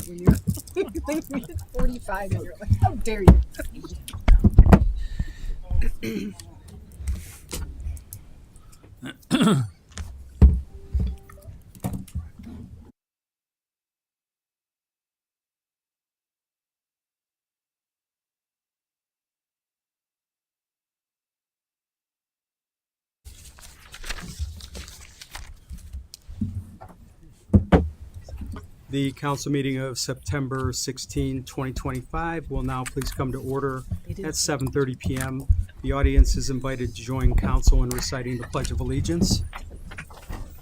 when you think we hit 45 and you're like, how dare you? The council meeting of September 16, 2025 will now please come to order at 7:30 p.m. The audience is invited to join council in reciting the Pledge of Allegiance.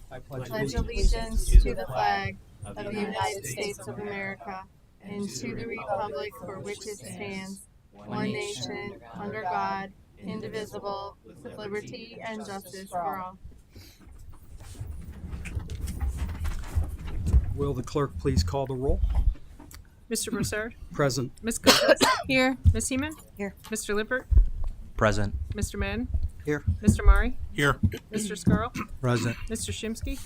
I Pledge allegiance to the flag of the United States of America and to the republic for which it stands, one nation, under God, indivisible, with liberty and justice for all. Will the clerk please call the roll? Mr. Broussard? Present. Ms. Coates? Here. Ms. Heeman? Here. Mr. Lippert? Present. Mr. Madden? Here. Mr. Mari? Here. Mr. Scarl? Present. Mr. Shimsky?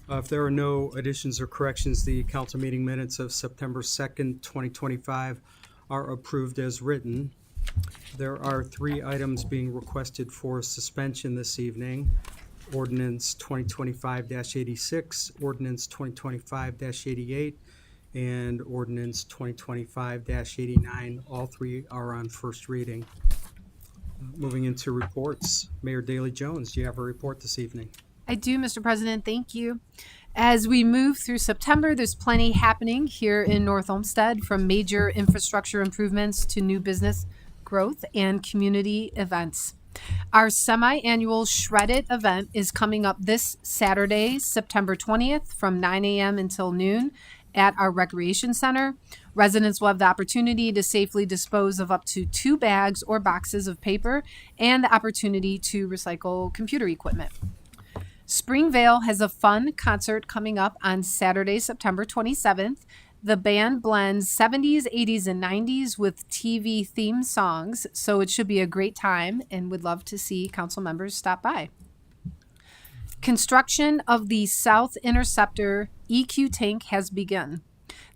If there are no additions or corrections, the council meeting minutes of September 2nd, 2025 are approved as written. There are 3 items being requested for suspension this evening. Ordinance 2025-86, Ordinance 2025-88, and Ordinance 2025-89. All 3 are on first reading. Moving into reports, Mayor Daley Jones, do you have a report this evening? I do, Mr. President. Thank you. As we move through September, there's plenty happening here in North Olmsted, from major infrastructure improvements to new business growth and community events. Our semi-annual Shred It event is coming up this Saturday, September 20th, from 9 a.m. until noon at our recreation center. Residents will have the opportunity to safely dispose of up to 2 bags or boxes of paper and the opportunity to recycle computer equipment. Springvale has a fun concert coming up on Saturday, September 27th. The band blends 70s, 80s, and 90s with TV theme songs, so it should be a great time, and would love to see council members stop by. Construction of the South Interceptor EQ tank has begun.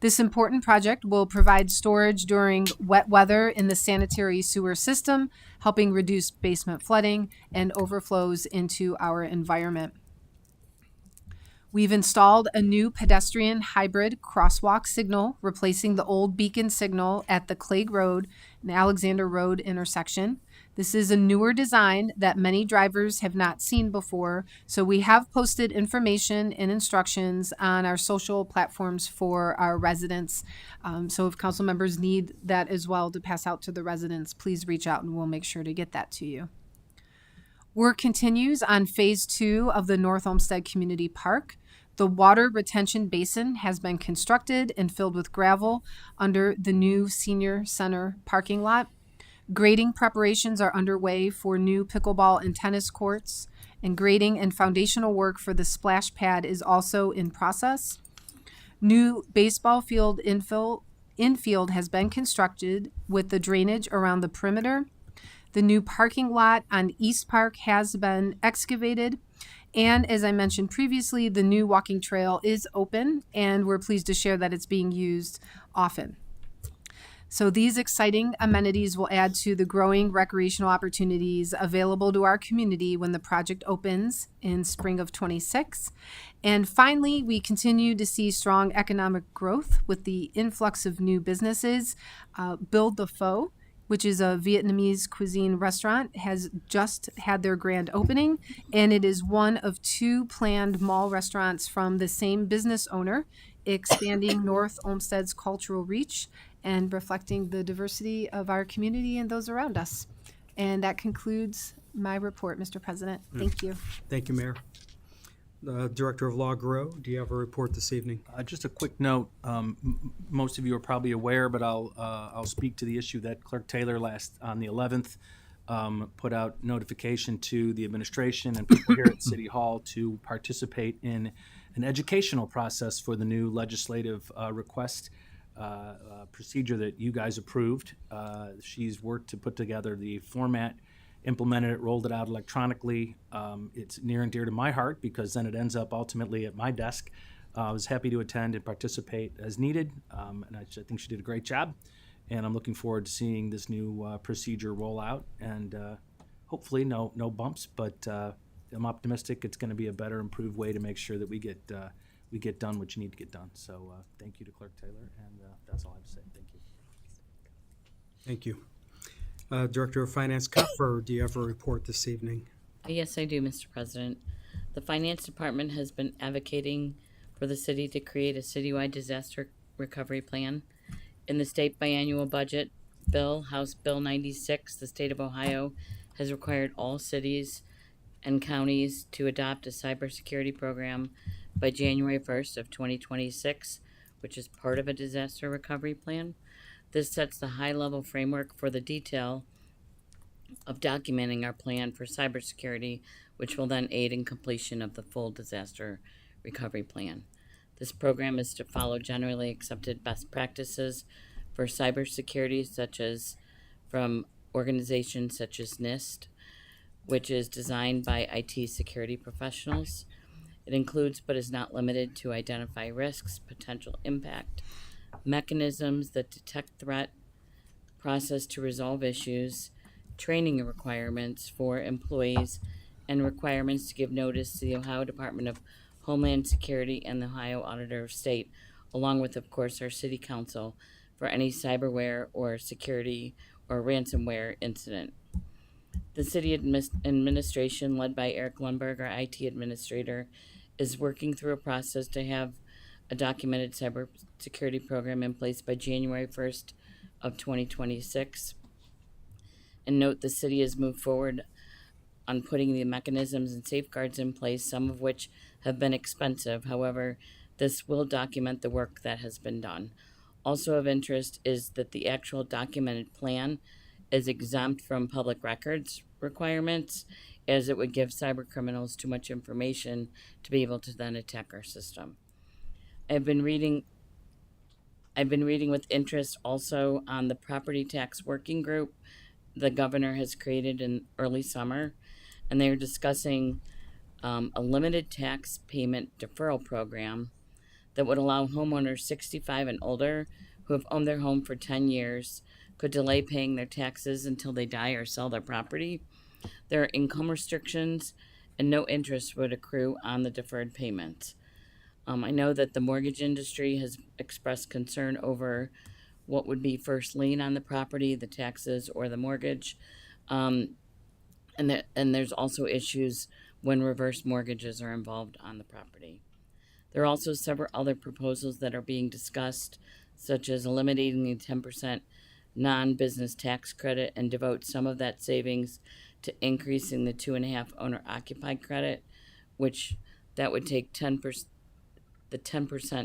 This important project will provide storage during wet weather in the sanitary sewer system, helping reduce basement flooding and overflows into our environment. We've installed a new pedestrian hybrid crosswalk signal, replacing the old beacon signal at the Clague Road and Alexander Road intersection. This is a newer design that many drivers have not seen before, so we have posted information and instructions on our social platforms for our residents. So if council members need that as well to pass out to the residents, please reach out and we'll make sure to get that to you. Work continues on phase 2 of the North Olmsted Community Park. The water retention basin has been constructed and filled with gravel under the new senior center parking lot. Grading preparations are underway for new pickleball and tennis courts, and grading and foundational work for the splash pad is also in process. New baseball field infield has been constructed with the drainage around the perimeter. The new parking lot on East Park has been excavated. And as I mentioned previously, the new walking trail is open, and we're pleased to share that it's being used often. So these exciting amenities will add to the growing recreational opportunities available to our community when the project opens in spring of 26. And finally, we continue to see strong economic growth with the influx of new businesses. Build the Pho, which is a Vietnamese cuisine restaurant, has just had their grand opening, and it is one of 2 planned mall restaurants from the same business owner, expanding North Olmsted's cultural reach and reflecting the diversity of our community and those around us. And that concludes my report, Mr. President. Thank you. Thank you, Mayor. Director of Law Guerreau, do you have a report this evening? Just a quick note. Most of you are probably aware, but I'll speak to the issue that Clerk Taylor on the 11th put out notification to the administration and people here at City Hall to participate in an educational process for the new legislative request procedure that you guys approved. She's worked to put together the format, implemented it, rolled it out electronically. It's near and dear to my heart because then it ends up ultimately at my desk I was happy to attend and participate as needed, and I think she did a great job. And I'm looking forward to seeing this new procedure roll out, and hopefully no bumps. But I'm optimistic it's going to be a better, improved way to make sure that we get done what you need to get done. So thank you to Clerk Taylor, and that's all I have to say. Thank you. Thank you. Director of Finance Kupfer, do you have a report this evening? Yes, I do, Mr. President. The Finance Department has been advocating for the city to create a citywide disaster recovery plan. In the state biannual budget bill, House Bill 96, the state of Ohio has required all cities and counties to adopt a cybersecurity program by January 1st of 2026, which is part of a disaster recovery plan. This sets the high-level framework for the detail of documenting our plan for cybersecurity, which will then aid in completion of the full disaster recovery plan. This program is to follow generally accepted best practices for cybersecurity, such as from organizations such as NIST, which is designed by IT security professionals. It includes, but is not limited to, identify risks, potential impact, mechanisms that detect threat, process to resolve issues, training requirements for employees, and requirements to give notice to the Ohio Department of Homeland Security and the Ohio Auditor of State, along with, of course, our City Council for any cyberware or security or ransomware incident. The city administration, led by Eric Lundberg, our IT administrator, is working through a process to have a documented cybersecurity program in place by January 1st of 2026. And note, the city has moved forward on putting the mechanisms and safeguards in place, some of which have been expensive. However, this will document the work that has been done. Also of interest is that the actual documented plan is exempt from public records requirements, as it would give cyber criminals too much information to be able to then attack our system. I've been reading with interest also on the property tax working group the governor has created in early summer, and they're discussing a limited tax payment deferral program that would allow homeowners 65 and older who have owned their home for 10 years could delay paying their taxes until they die or sell their property. There are income restrictions, and no interest would accrue on the deferred payments. I know that the mortgage industry has expressed concern over what would be first lien on the property, the taxes, or the mortgage. And there's also issues when reverse mortgages are involved on the property. There are also several other proposals that are being discussed, such as eliminating the 10% non-business tax credit and devote some of that savings to increasing the 2.5 owner-occupied credit, which that would take 10%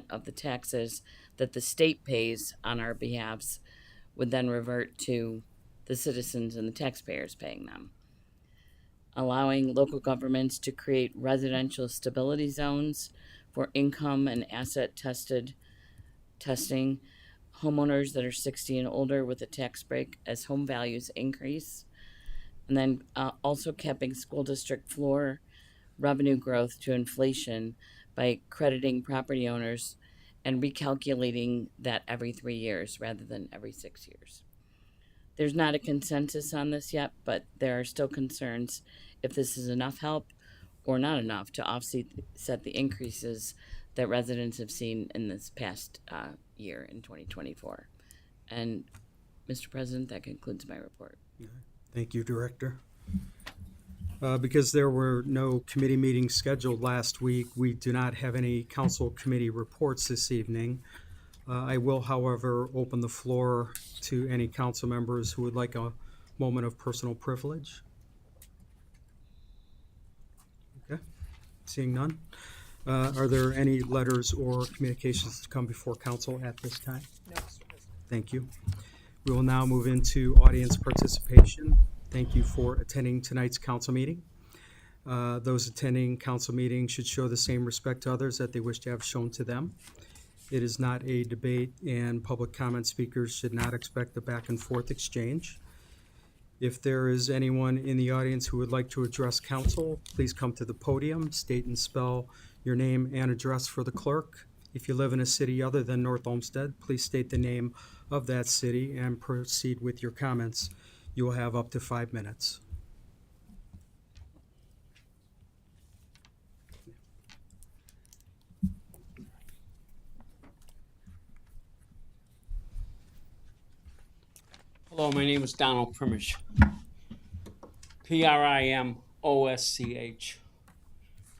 of the taxes that the state pays on our behalves would then revert to the citizens and the taxpayers paying them. Allowing local governments to create residential stability zones for income and asset testing, homeowners that are 60 and older with a tax break as home values increase, and then also capping school district floor revenue growth to inflation by crediting property owners and recalculating that every 3 years rather than every 6 years. There's not a consensus on this yet, but there are still concerns if this is enough help or not enough to offset the increases that residents have seen in this past year in 2024. And Mr. President, that concludes my report. Thank you, Director. Because there were no committee meetings scheduled last week, we do not have any council committee reports this evening. I will, however, open the floor to any council members who would like a moment of personal privilege. Okay, seeing none. Are there any letters or communications to come before council at this time? No, Mr. President. Thank you. We will now move into audience participation. Thank you for attending tonight's council meeting. Those attending council meeting should show the same respect to others that they wish to have shown to them. It is not a debate, and public comment speakers should not expect a back and forth exchange. If there is anyone in the audience who would like to address council, please come to the podium, state and spell your name and address for the clerk. If you live in a city other than North Olmsted, please state the name of that city and proceed with your comments. You will have up to 5 minutes. Hello, my name is Donald Primish. Primosch.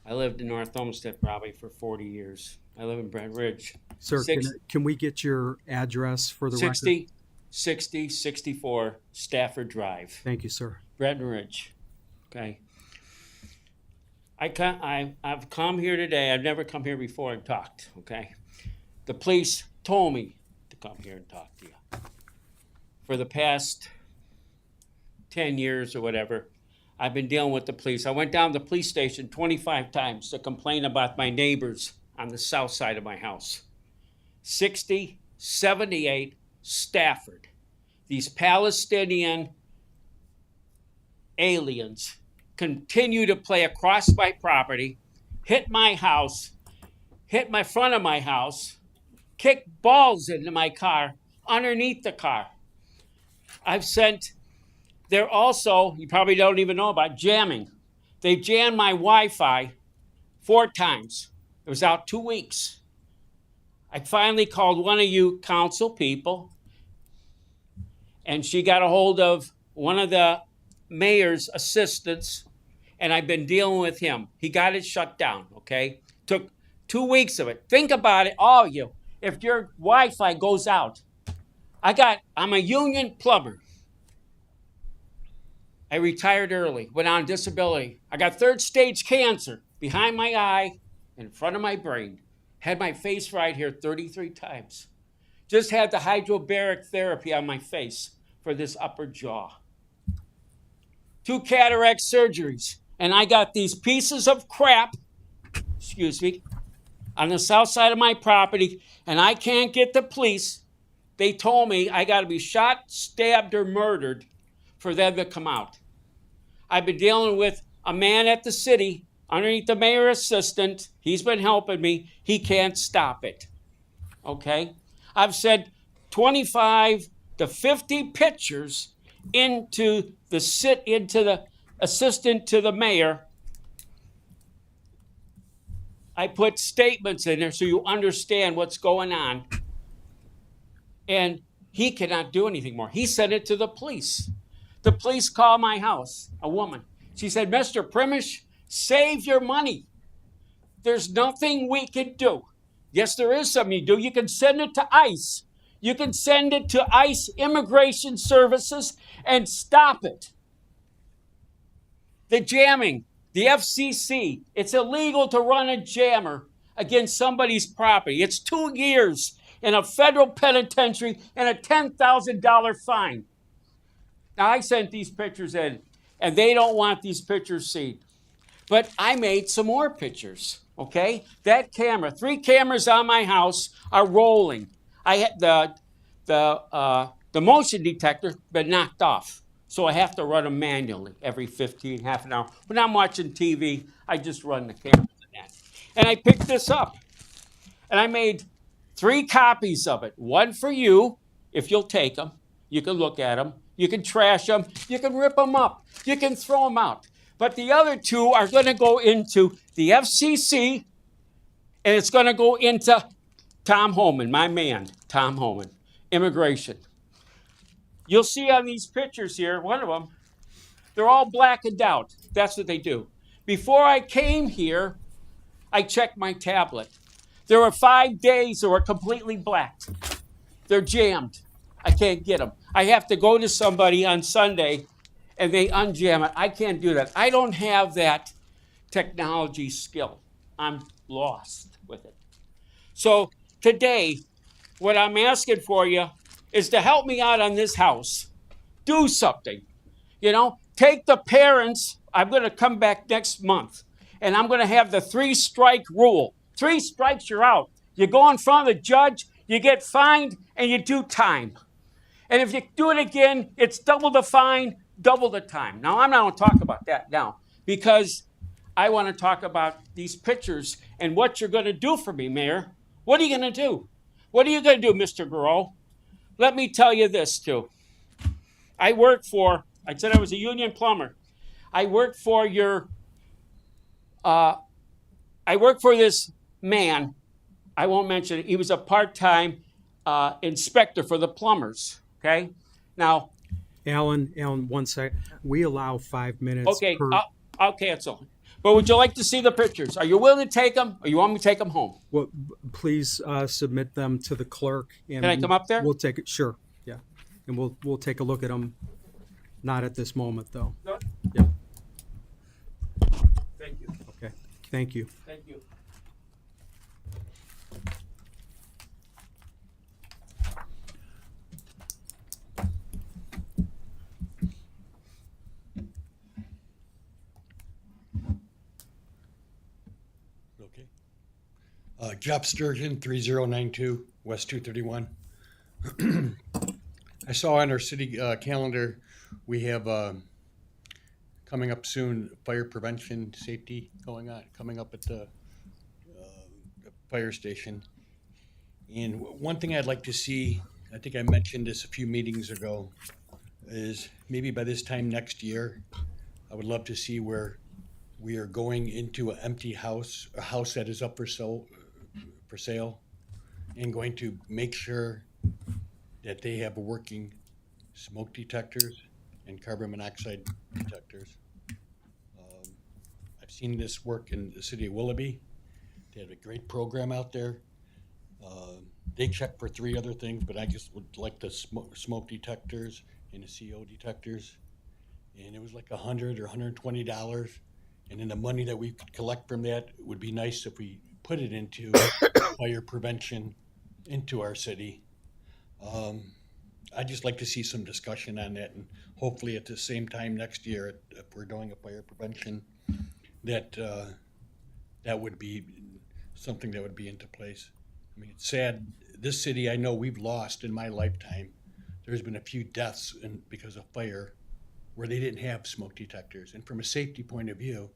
I lived in North Olmsted probably for 40 years. I live in Brent Ridge. Sir, Six- can we get your address for the record? 64 Stafford Drive, Thank you, sir. Brent Ridge. Okay. I've come here today. I've never come here before and talked. Okay. The police told me to come here and talk to you. For the past 10 years or whatever, I've been dealing with the police. I went down to the police station 25 times to complain about my neighbors on the south side of my house. 78 Stafford. These Palestinian aliens continue to play across my property, hit my house, hit my front of my house, kick balls into my car, underneath the car. They're also, you probably don't even know about jamming. They jammed my Wi-Fi 4 times. It was out 2 weeks. I finally called one of you council people, and she got a hold of one of the mayor's assistants, and I've been dealing with him. He got it shut down, okay? Took 2 weeks of it. Think about it, all of you. If your Wi-Fi goes out, I'm a union plumber. I retired early, went on disability. I got 3rd stage cancer behind my eye, in front of my brain. Had my face right here 33 times. Just had the hydrobaric therapy on my face for this upper jaw. 2 cataract surgeries. And I got these pieces of crap, on the south side of my property, and I can't get the police. They told me I got to be shot, stabbed, or murdered for them to come out. I've been dealing with a man at the city underneath the mayor assistant. He's been helping me. He can't stop it. Okay? I've sent 25 to 50 pictures into the assistant to the mayor. I put statements in there so you understand what's going on. And he cannot do anything more. He sent it to the police. The police called my house, a woman. She said, Mr. Primish, save your money. There's nothing we can do. Yes, there is something you do. You can send it to ICE. You can send it to ICE Immigration Services and stop it. The jamming, the FCC, it's illegal to run a jammer against somebody's property. It's 2 years in a federal penitentiary and a $10,000 fine. Now, I sent these pictures in, and they don't want these pictures seen. But I made some more pictures, okay? That camera, 3 cameras on my house are rolling. I had the motion detector been knocked off, so I have to run them manually every half an hour. When I'm watching TV, I just run the cameras in that. And I picked this up, and I made 3 copies of it. One for you, if you'll take them. You can look at them. You can trash them. You can rip them up. You can throw them out. But the other 2 are going to go into the FCC, and it's going to go into Tom Homan, my man, Tom Homan, immigration. You'll see on these pictures here, one of them, they're all blackened out. That's what they do. Before I came here, I checked my tablet. There were 5 days that were completely blacked. They're jammed. I can't get them. I have to go to somebody on Sunday and they unjam it. I can't do that. I don't have that technology skill. I'm lost with it. So today, what I'm asking for you is to help me out on this house. Do something. Take the parents. I'm going to come back next month, and I'm going to have the 3-strike rule. 3 strikes, you're out. You go in front of the judge, you get fined, and you do time. And if you do it again, it's double the fine, double the time. Now, I'm not going to talk about that now because I want to talk about these pictures and what you're going to do for me, Mayor. What are you going to do? What are you going to do, Mr. Garreau? Let me tell you this, too. I said I was a union plumber. I worked for this man. I won't mention it. He was a part-time inspector for the plumbers, okay? Now, Alan, 1 sec. We allow 5 minutes okay, per. I'll cancel. But would you like to see the pictures? Are you willing to take them, or you want me to take them home? Well, please submit them to the clerk. And Can I come up there? We'll take it, sure, yeah. And we'll take a look at them, not at this moment, though. No? Yeah, Thank you. okay, thank you. Thank you. Okay. Jeff Sturgeon, 3092 West 231. I saw on our city calendar, we have coming up soon, fire prevention safety coming up at the fire station. And one thing I'd like to see, I think I mentioned this a few meetings ago, is maybe by this time next year, I would love to see where we are going into an empty house, a house that is up for sale, and going to make sure that they have working smoke detectors and carbon monoxide detectors. I've seen this work in the city of Willoughby. They have a great program out there. They check for 3 other things, but I just would like the smoke detectors and the CO detectors. And it was like $100 or $120. And then the money that we could collect from that would be nice if we put it into fire prevention into our city. I'd just like to see some discussion on that, and hopefully at the same time next year, if we're doing a fire prevention, that that would be something that would be into place. I mean, it's sad. This city, I know we've lost in my lifetime. There's been a few deaths because of fire where they didn't have smoke detectors. And from a safety point of view,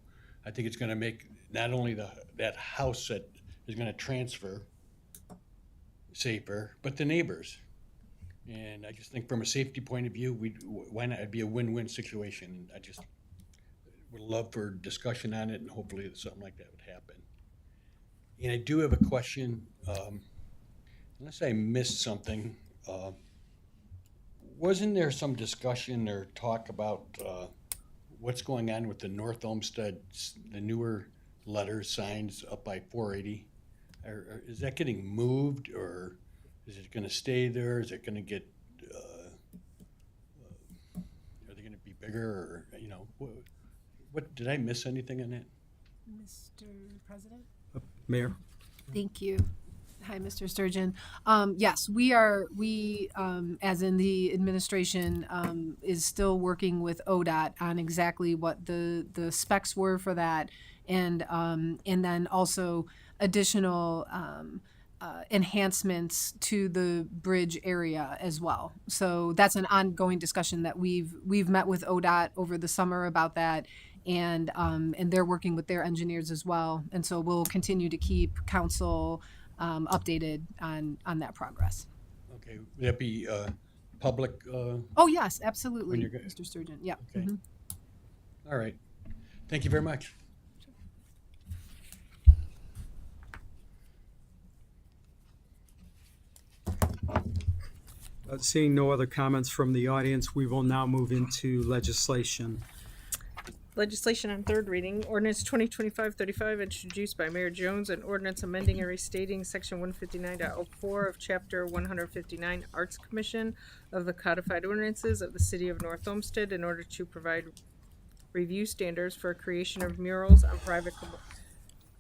I think it's going to make not only that house that is going to transfer safer, but the neighbors. And I just think from a safety point of view, why not? It'd be a win-win situation. I just would love for discussion on it, and hopefully something like that would happen. And I do have a question, unless I missed something. Wasn't there some discussion or talk about what's going on with the North Olmsted, the newer letter signs up by 480? Or is that getting moved, or is it going to stay there? Is it going to get, are they going to be bigger, or, you know, what did I miss anything on that? Mr. President? Mayor? Thank you. Hi, Mr. Sturgeon. Yes, we as in the administration, is still working with ODOT on exactly what the specs were for that, and then also additional enhancements to the bridge area as well. So that's an ongoing discussion that we've met with ODOT over the summer about that, and they're working with their engineers as well. And so we'll continue to keep council updated on that progress. Okay, would that be public? Oh, yes, absolutely, When you're go- Mr. Sturgeon. Yeah. Okay. Mhm. All right. Thank you very much. Seeing no other comments from the audience, we will now move into legislation. Legislation on third reading, ordinance 2025-35, introduced by Mayor Jones, and ordinance amending and restating section 159.04 of chapter 159 Arts Commission of the codified ordinances of the city of North Olmsted in order to provide review standards for creation of murals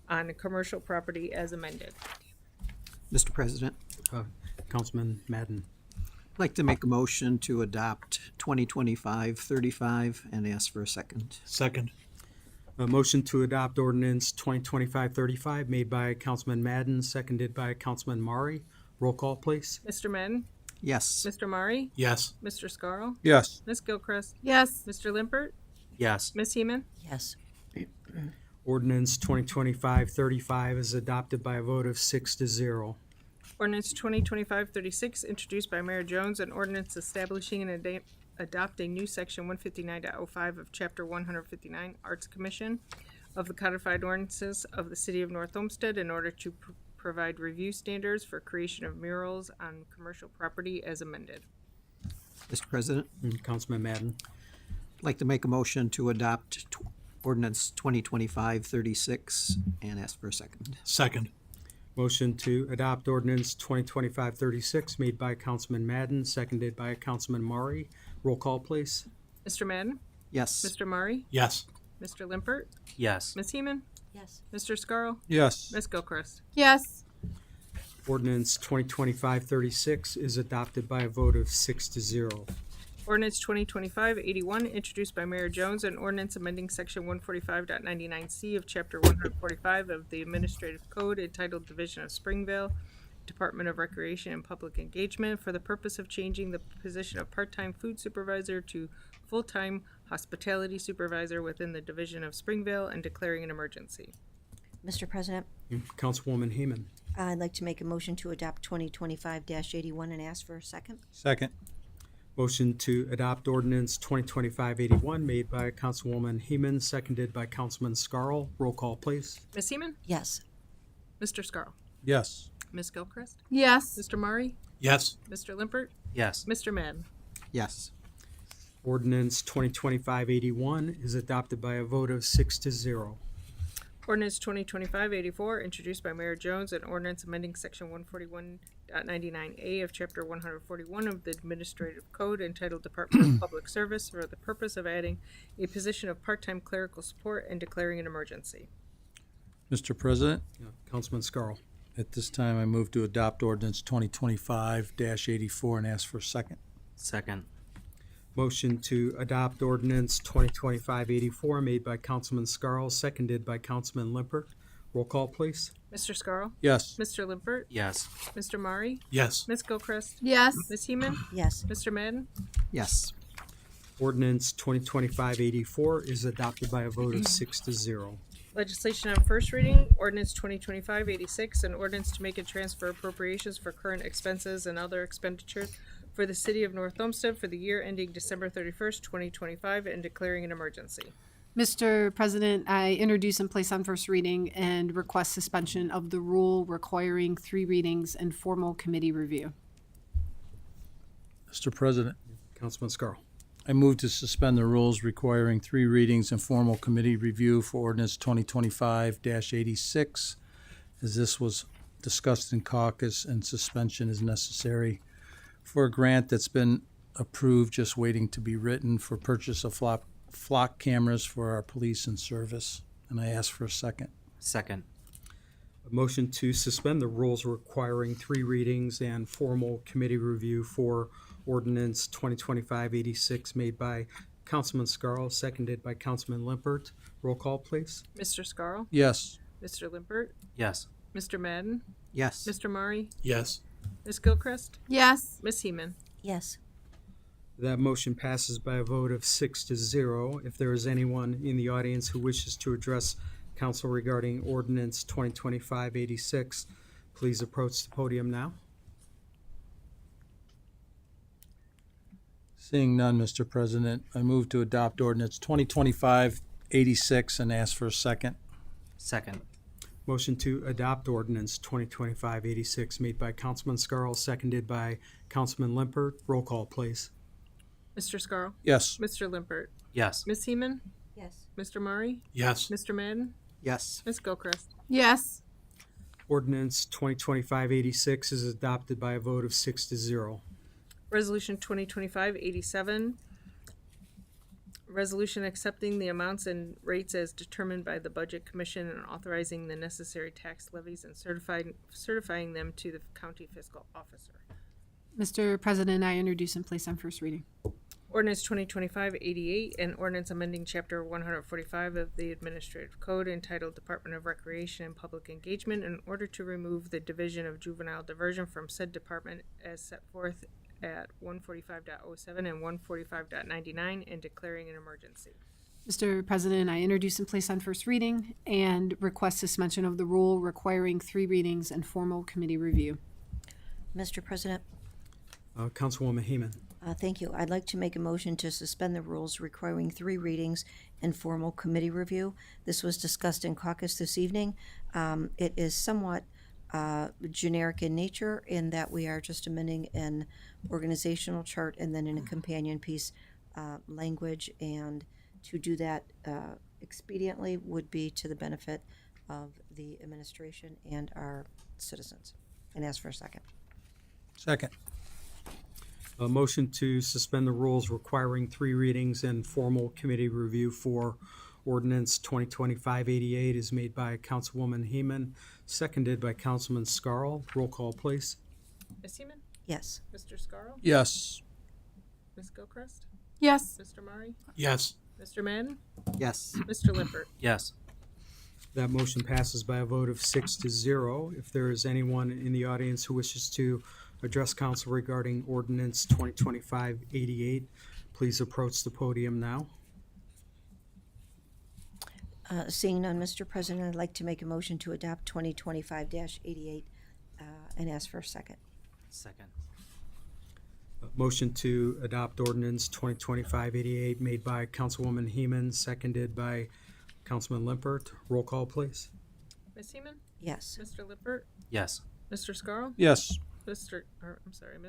on commercial property as amended. Mr. President, Councilman Madden. I'd like to make a motion to adopt 2025-35 and ask for a second. Second. A motion to adopt ordinance 2025-35 made by Councilman Madden, seconded by Councilman Mari. Roll call, please. Mr. Madden? Yes. Mr. Mari? Yes. Mr. Scarl? Yes. Ms. Gilchrist? Yes. Mr. Limpert? Yes. Ms. Heeman? Yes. Ordinance 2025-35 is adopted by a vote of 6-0. Ordinance 2025-36, introduced by Mayor Jones, an ordinance establishing and adopting new section 159.05 of Chapter 159 Arts Commission of the codified ordinances of the City of North Olmsted in order to provide review standards for creation of murals on commercial property as amended. Mr. President, Councilman Madden. I'd like to make a motion to adopt ordinance 2025-36 and ask for a second. Second. Motion to adopt ordinance 2025-36 made by Councilman Madden, seconded by Councilman Maury. Roll call, please. Mr. Madden? Yes. Mr. Murray? Yes. Mr. Limpert? Yes. Ms. Heeman? Yes. Mr. Scarl? Yes. Ms. Gilchrist? Yes. Ordinance 2025-36 is adopted by a vote of 6-0. Ordinance 2025-81, introduced by Mayor Jones, an ordinance amending section 145.99C of chapter 145 of the Administrative Code entitled Division of Springvale, Department of Recreation and Public Engagement for the purpose of changing the position of part-time food supervisor to full-time hospitality supervisor within the Division of Springvale and declaring an emergency. Mr. President, Councilwoman Heeman. I'd like to make a motion to adopt 2025-81 and ask for a second. Second. Motion to adopt ordinance 2025-81 made by Councilwoman Heeman, seconded by Councilman Scarl. Roll call, please. Ms. Heeman? Yes. Mr. Scarl? Yes. Ms. Gilchrist? Yes. Mr. Murray? Yes. Mr. Limpert? Yes. Mr. Madden? Yes. Ordinance 2025-81 is adopted by a vote of 6-0. Ordinance 2025-84, introduced by Mayor Jones, an ordinance amending section 141.99A of chapter 141 of the Administrative Code entitled Department of Public Service for the purpose of adding a position of part-time clerical support and declaring an emergency. Mr. President, Councilman Scarl. at this time I move to adopt ordinance 2025-84 and ask for a second. Second. Motion to adopt ordinance 2025-84 made by Councilman Scarl, seconded by Councilman Limpert. Roll call, please. Mr. Scarl? Yes. Mr. Limpert? Yes. Mr. Murray? Yes. Ms. Gilchrist? Yes. Ms. Heeman? Yes. Mr. Madden? Yes. Ordinance 2025-84 is adopted by a vote of 6-0. Legislation on first reading, ordinance 2025-86, an ordinance to make and transfer appropriations for current expenses and other expenditures for the City of North Olmsted for the year ending December 31st, 2025, and declaring an emergency. Mr. President, I introduce and place on first reading and request suspension of the rule requiring 3 readings and formal committee review. Mr. President, Councilman Scarl. I move to suspend the rules requiring 3 readings and formal committee review for ordinance 2025-86, as this was discussed in caucus and suspension is necessary for a grant that's been approved, just waiting to be written for purchase of flock cameras for our police and service. And I ask for a second. Second. A motion to suspend the rules requiring 3 readings and formal committee review for ordinance 2025-86 made by Councilman Scarl, seconded by Councilman Limpert. Roll call, please. Mr. Scarl? Yes. Mr. Limpert? Yes. Mr. Madden? Yes. Mr. Murray? Yes. Ms. Gilchrist? Yes. Ms. Heeman? Yes. That motion passes by a vote of 6-0. If there is anyone in the audience who wishes to address council regarding ordinance 2025-86, please approach the podium now. Seeing none, Mr. President, I move to adopt ordinance 2025-86 and ask for a second. Second. Motion to adopt ordinance 2025-86 made by Councilman Scarl, seconded by Councilman Limpert. Roll call, please. Mr. Scarl? Yes. Mr. Limpert? Yes. Ms. Heeman? Yes. Mr. Murray? Yes. Mr. Madden? Yes. Ms. Gilchrist? Yes. Ordinance 2025-86 is adopted by a vote of 6-0. Resolution 2025-87, resolution accepting the amounts and rates as determined by the Budget Commission and authorizing the necessary tax levies and certifying them to the county fiscal officer. Mr. President, I introduce and place on first reading. Ordinance 2025-88, an ordinance amending Chapter 145 of the Administrative Code entitled Department of Recreation and Public Engagement in order to remove the Division of Juvenile Diversion from said department as set forth at 145.07 and 145.99 and declaring an emergency. Mr. President, I introduce and place on first reading and request suspension of the rule requiring 3 readings and formal committee review. Mr. President, Councilwoman Heeman. thank you. I'd like to make a motion to suspend the rules requiring 3 readings and formal committee review. This was discussed in caucus this evening. It is somewhat generic in nature in that we are just amending an organizational chart and then in a companion piece language, and to do that expediently would be to the benefit of the administration and our citizens. And ask for a second. Second. A motion to suspend the rules requiring 3 readings and formal committee review for ordinance 2025-88 is made by Councilwoman Heeman, seconded by Councilman Scarl. Roll call, please. Ms. Seaman? Yes. Mr. Scarl? Yes. Ms. Gilchrist? Yes. Mr. Murray? Yes. Mr. Madden? Yes. Mr. Lippert? Yes. That motion passes by a vote of 6-0. If there is anyone in the audience who wishes to address council regarding ordinance 2025-88, please approach the podium now. Seeing none, Mr. President, I'd like to make a motion to adopt 2025-88 and ask for a second. Second. Motion to adopt ordinance 2025-88 made by Councilwoman Heeman, seconded by Councilman Limpert. Roll call, please. Ms. Seaman? Yes. Mr. Lippert? Yes. Mr. Scarl? Yes. Ms.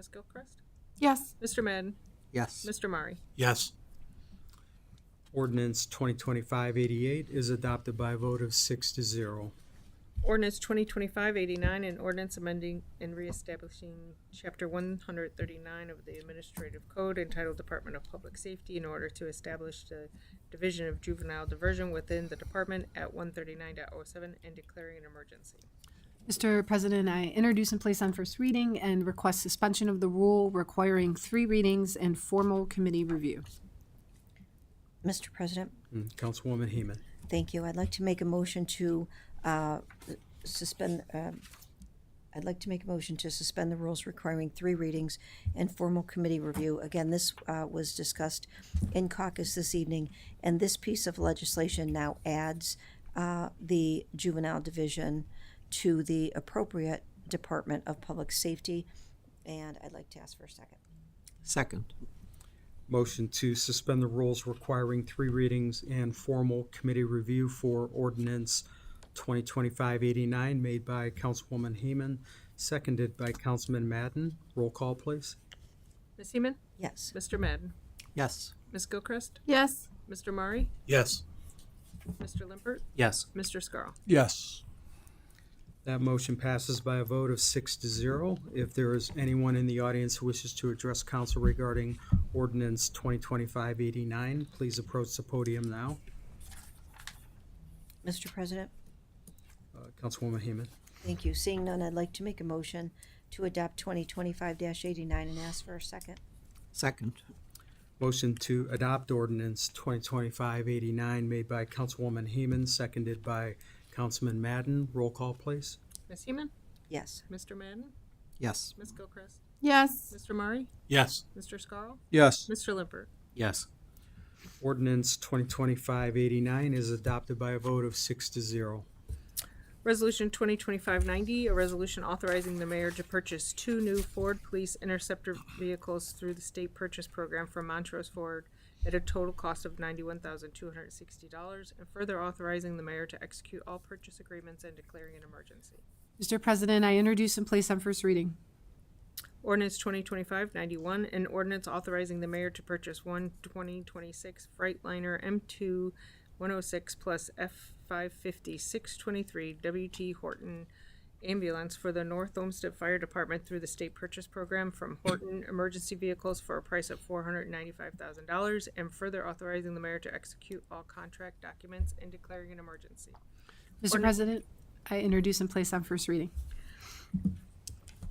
Gilchrist? Yes. Mr. Madden? Yes. Mr. Murray? Yes. Ordinance 2025-88 is adopted by a vote of 6-0. Ordinance 2025-89, an ordinance amending and reestablishing Chapter 139 of the Administrative Code entitled Department of Public Safety in order to establish the Division of Juvenile Diversion within the department at 139.07 and declaring an emergency. Mr. President, I introduce and place on first reading and request suspension of the rule requiring 3 readings and formal committee review. Mr. President, Councilwoman Heeman. thank you. I'd like to make a motion to suspend. I'd like to make a motion to suspend the rules requiring 3 readings and formal committee review. Again, this was discussed in caucus this evening, and this piece of legislation now adds the juvenile division to the appropriate Department of Public Safety, and I'd like to ask for a second. Second. Motion to suspend the rules requiring 3 readings and formal committee review for ordinance 2025-89 made by Councilwoman Heeman, seconded by Councilman Madden. Roll call, please. Ms. Seaman? Yes. Mr. Madden? Yes. Ms. Gilchrist? Yes. Mr. Murray? Yes. Mr. Limpert? Yes. Mr. Scarl? Yes. That motion passes by a vote of 6-0. If there is anyone in the audience who wishes to address council regarding ordinance 2025-89, please approach the podium now. Mr. President, Councilwoman Heeman. thank you. Seeing none, I'd like to make a motion to adopt 2025-89 and ask for a second. Second. Motion to adopt ordinance 2025-89 made by Councilwoman Heeman, seconded by Councilman Madden. Roll call, please. Ms. Seaman? Yes. Mr. Madden? Yes. Ms. Gilchrist? Yes. Mr. Murray? Yes. Mr. Scarl? Yes. Mr. Limpert? Yes. Ordinance 2025-89 is adopted by a vote of 6-0. Resolution 2025-90, a resolution authorizing the mayor to purchase 2 new Ford Police Interceptor vehicles through the state purchase program from Montrose Ford at a total cost of $91,260, and further authorizing the mayor to execute all purchase agreements and declaring an emergency. Mr. President, I introduce and place on first reading. Ordinance 2025-91, an ordinance authorizing the mayor to purchase 2026 Freightliner M2 106 plus F550 623 WT Horton ambulance for the North Olmsted Fire Department through the state purchase program from Horton Emergency Vehicles for a price of $495,000, and further authorizing the mayor to execute all contract documents and declaring an emergency. Mr. President, I introduce and place on first reading.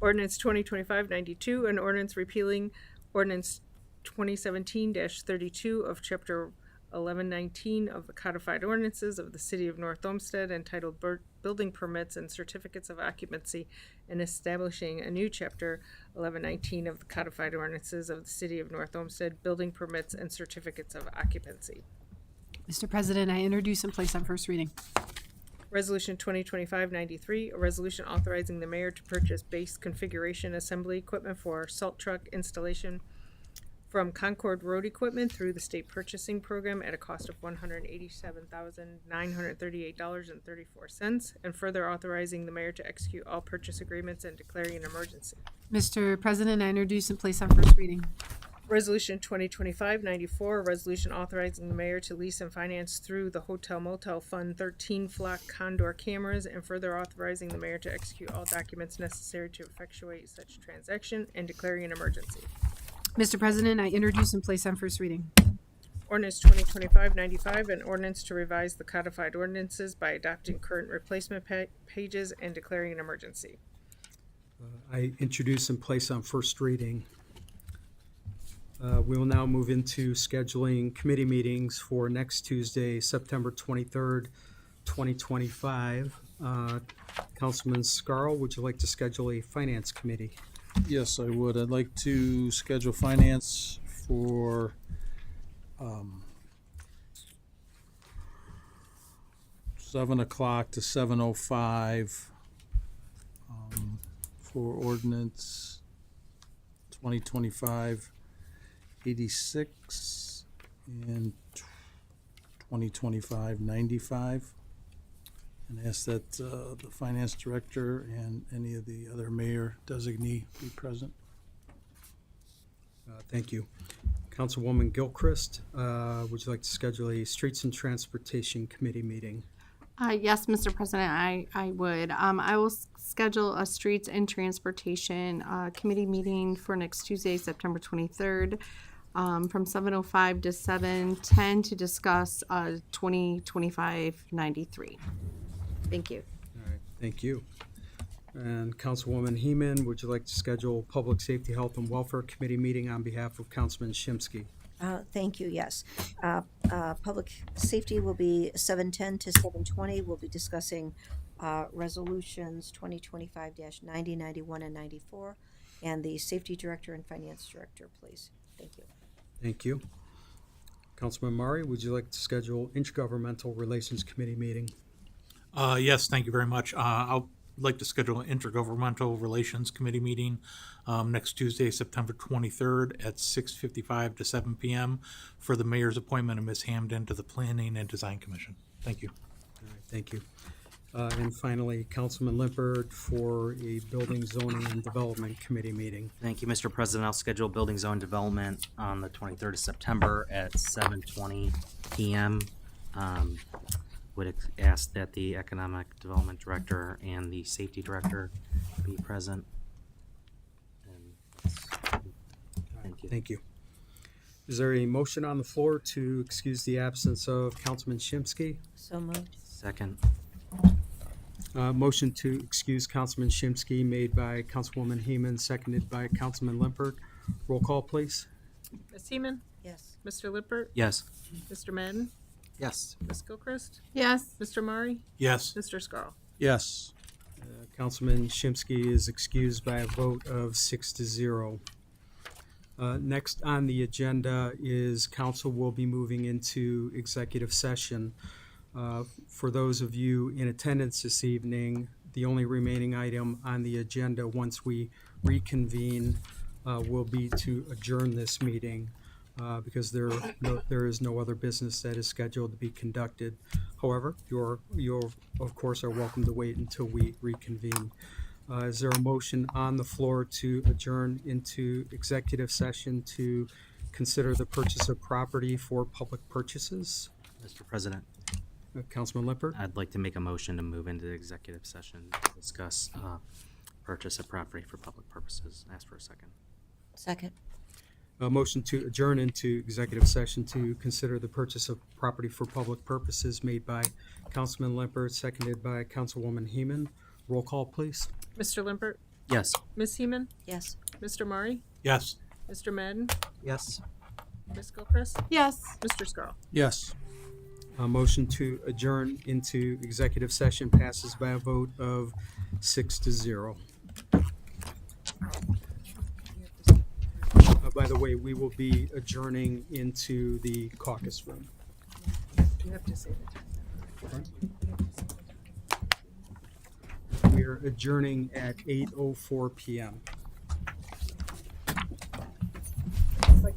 Ordinance 2025-92, an ordinance repealing ordinance 2017-32 of chapter 1119 of the codified ordinances of the city of North Olmsted entitled Building Permits and Certificates of Occupancy, and establishing a new chapter 1119 of the codified ordinances of the city of North Olmsted, Building Permits and Certificates of Occupancy. Mr. President, I introduce and place on first reading. Resolution 2025-93, a resolution authorizing the mayor to purchase base configuration assembly equipment for salt truck installation from Concord Road Equipment through the state purchasing program at a cost of $187,938.34, and further authorizing the mayor to execute all purchase agreements and declaring an emergency. Mr. President, I introduce and place on first reading. Resolution 2025-94, a resolution authorizing the mayor to lease and finance through the Hotel Motel Fund 13 flock Condor cameras, and further authorizing the mayor to execute all documents necessary to effectuate such transaction and declaring an emergency. Mr. President, I introduce and place on first reading. Ordinance 2025-95, an ordinance to revise the codified ordinances by adopting current replacement pages and declaring an emergency. I introduce and place on first reading. We will now move into scheduling committee meetings for next Tuesday, September 23rd, 2025. Councilman Scarl, would you like to schedule a finance committee? Yes, I would. I'd like to schedule finance for 7 o'clock to 7:05 for ordinance 2025-86 and 2025-95. And ask that the finance director and any of the other mayor designee be present. Thank you. Councilwoman Gilchrist, would you like to schedule a Streets and Transportation Committee meeting? Yes, Mr. President, I would. I will schedule a Streets and Transportation Committee meeting for next Tuesday, September 23rd, from 7:05 to 7:10 to discuss 2025-93. Thank you. All right, thank you. And Councilwoman Heeman, would you like to schedule Public Safety, Health, and Welfare Committee meeting on behalf of Councilman Shimsky? Thank you, yes. Public safety will be 7:10 to 7:20. We'll be discussing resolutions 2025-90, 91, and 94. And the safety director and finance director, please. Thank you. Thank you. Councilman Murray, would you like to schedule Intergovernmental Relations Committee meeting? Yes, thank you very much. I'll like to schedule an Intergovernmental Relations Committee meeting next Tuesday, September 23rd at 6:55 to 7 p.m. for the mayor's appointment of Ms. Hamden to the Planning and Design Commission. Thank you. All right, thank you. And finally, Councilman Lippert for a Building, Zoning, and Development Committee meeting. Thank you, Mr. President. I'll schedule Building Zone Development on the 23rd of September at 7:20 p.m. Would ask that the Economic Development Director and the Safety Director be present. And thank you. Thank you. Is there a motion on the floor to excuse the absence of Councilman Shimsky? So moved. Second. Motion to excuse Councilman Shimsky made by Councilwoman Heeman, seconded by Councilman Lippert. Roll call, please. Ms. Heeman? Yes. Mr. Lippert? Yes. Mr. Madden? Yes. Ms. Gilchrist? Yes. Mr. Murray? Yes. Mr. Scarl? Yes. Councilman Shimsky is excused by a vote of 6-0. Next on the agenda is council will be moving into executive session. For those of you in attendance this evening, the only remaining item on the agenda once we reconvene will be to adjourn this meeting because there is no other business that is scheduled to be conducted. However, you of course are welcome to wait until we reconvene. Is there a motion on the floor to adjourn into executive session to consider the purchase of property for public purchases? Mr. President, Councilman Lippert? I'd like to make a motion to move into the executive session to discuss purchase of property for public purposes. Ask for a second. Second. A motion to adjourn into executive session to consider the purchase of property for public purposes made by Councilman Lippert, seconded by Councilwoman Heeman. Roll call, please. Mr. Lippert? Yes. Ms. Heeman? Yes. Mr. Murray? Yes. Mr. Madden? Yes. Ms. Gilchrist? Yes. Mr. Scarl? Yes. A motion to adjourn into executive session passes by a vote of 6-0. By the way, we will be adjourning into the caucus room. You have to say that. We are adjourning at 8:04 p.m. It's like-